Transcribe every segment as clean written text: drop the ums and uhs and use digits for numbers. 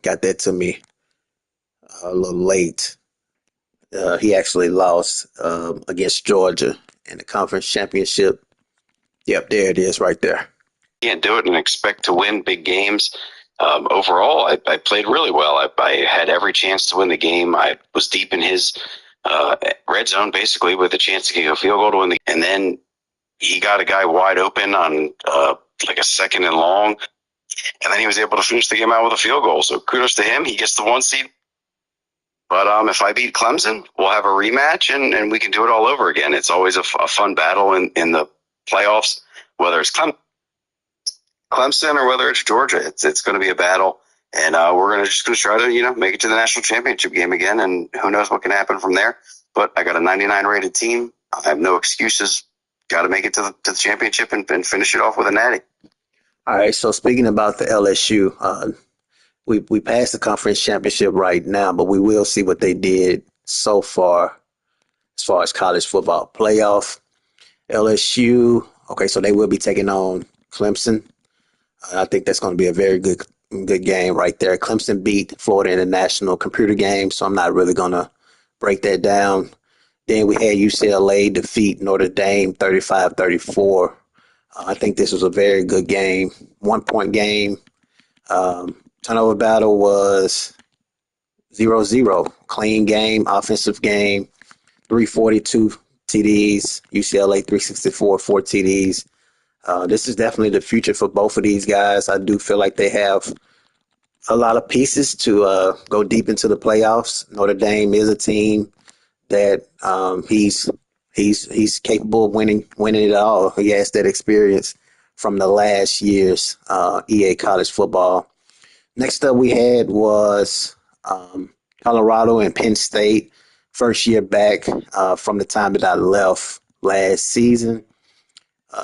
got that to me a little late. He actually lost against Georgia in the conference championship. Yep, there it is right there. Can't do it and expect to win big games. Overall, I played really well. I had every chance to win the game. I was deep in his red zone, basically, with a chance to kick a field goal to win and then he got a guy wide open on like a second and long, and then he was able to finish the game out with a field goal. So kudos to him. He gets the 1 seed. But if I beat Clemson, we'll have a rematch, and we can do it all over again. It's always a fun battle in the playoffs, whether it's Clemson or whether it's Georgia. It's going to be a battle, and we're just going to try to make it to the national championship game again, and who knows what can happen from there. But I got a 99 rated team. I have no excuses. Got to make it to the championship and finish it off with a natty. All right, so speaking about the LSU, we passed the conference championship right now, but we will see what they did so far as college football playoff. LSU, okay, so they will be taking on Clemson. I think that's going to be a very good game right there. Clemson beat Florida International computer game, so I'm not really going to break that down. Then we had UCLA defeat Notre Dame 35-34. I think this was a very good game, 1-point game. Turnover battle was 0-0. Clean game, offensive game, 342 TDs, UCLA 364, 4 TDs. This is definitely the future for both of these guys. I do feel like they have a lot of pieces to go deep into the playoffs. Notre Dame is a team that he's capable of winning it all. He has that experience from the last year's EA college football. Next up we had was Colorado and Penn State. First year back from the time that I left last season.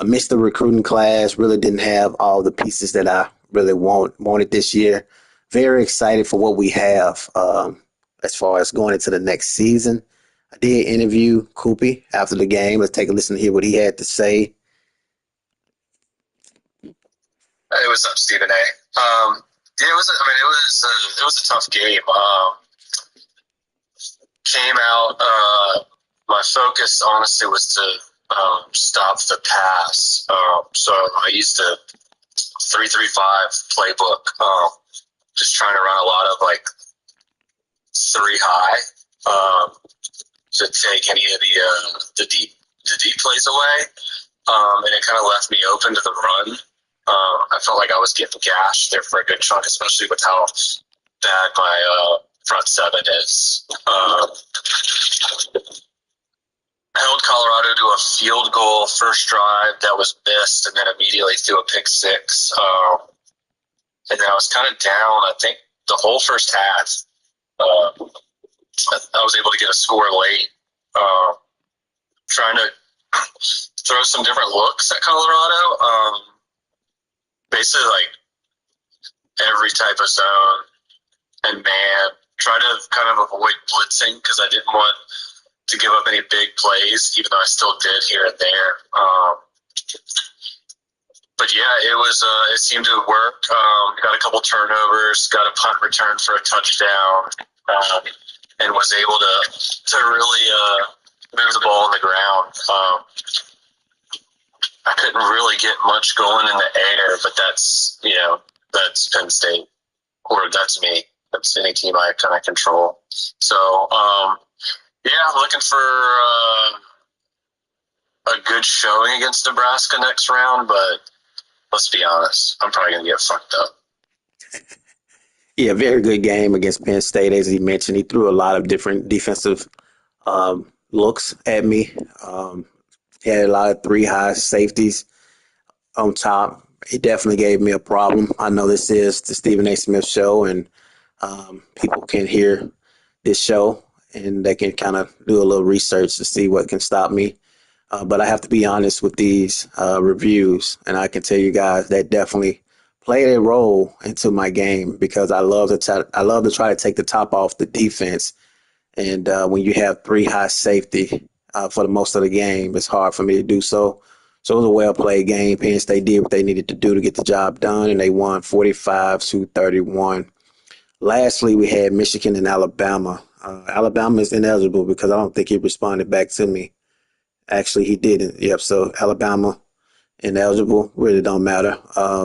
Missed the recruiting class. Really didn't have all the pieces that I really wanted this year. Very excited for what we have as far as going into the next season. I did interview Koopy after the game. Let's take a listen to hear what he had to say. Hey, what's up, Stephen A? Yeah, it was a tough game. Came out. My focus, honestly, was to stop the pass. So I used a 3-3-5 playbook. Just trying to run a lot of like 3 high to take any of the deep plays away. And it kind of left me open to the run. I felt like I was getting gashed there for a good chunk, especially with how bad my front seven is. Held Colorado to a field goal first drive that was missed, and then immediately threw a pick six. And then I was kind of down, I think, the whole first half. I was able to get a score late. Trying to throw some different looks at Colorado. Basically, like every type of zone and man. Try to kind of avoid blitzing because I didn't want to give up any big plays, even though I still did here and there. But yeah, it seemed to work. Got a couple turnovers, got a punt return for a touchdown, and was able to really move the ball on the ground. I couldn't really get much going in the air, but that's Penn State, or that's me. That's any team I kind of control. So, yeah, I'm looking for a good showing against Nebraska next round, but let's be honest, I'm probably going to get fucked up. Yeah, very good game against Penn State. As he mentioned, he threw a lot of different defensive looks at me. He had a lot of 3 high safeties on top. It definitely gave me a problem. I know this is the Stephen A. Smith show, and people can hear this show, and they can kind of do a little research to see what can stop me. But I have to be honest with these reviews, and I can tell you guys that definitely played a role into my game because I love to try to take the top off the defense. And when you have 3 high safety for the most of the game, it's hard for me to do so. So it was a well-played game. Penn State did what they needed to do to get the job done, and they won 45-31. Lastly, we had Michigan and Alabama. Alabama is ineligible because I don't think he responded back to me. Actually, he didn't. Yep. So Alabama ineligible really don't matter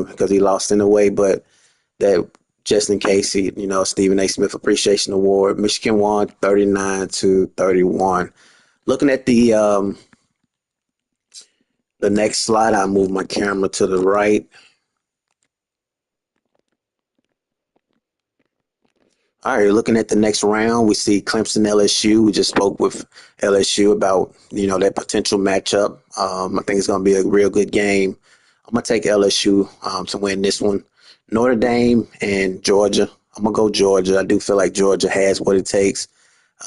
because he lost in a way, but that just in case Stephen A. Smith Appreciation Award. Michigan won 39-31. Looking at the next slide, I move my camera to the right. All right, looking at the next round, we see Clemson LSU. We just spoke with LSU about that potential matchup. I think it's going to be a real good game. I'm gonna take LSU to win this one. Notre Dame and Georgia. I'm gonna go Georgia. I do feel like Georgia has what it takes.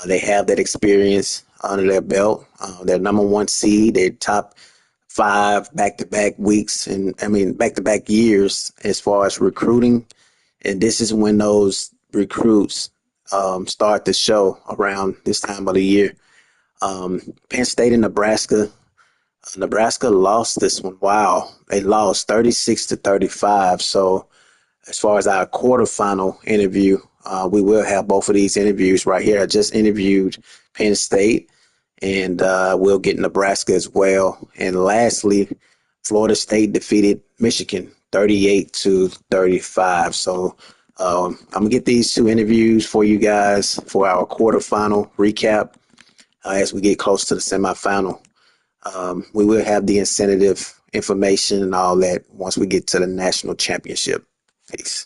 They have that experience under their belt. They're number one seed. They're top five back-to-back weeks, and I mean back-to-back years as far as recruiting. And this is when those recruits start to show around this time of the year. Penn State and Nebraska. Nebraska lost this one. Wow, they lost 36-35. So as far as our quarterfinal interview, we will have both of these interviews right here. I just interviewed Penn State, and we'll get Nebraska as well. And lastly, Florida State defeated Michigan 38-35. So I'm gonna get these two interviews for you guys for our quarterfinal recap as we get close to the semifinal. We will have the incentive information and all that once we get to the national championship. Peace.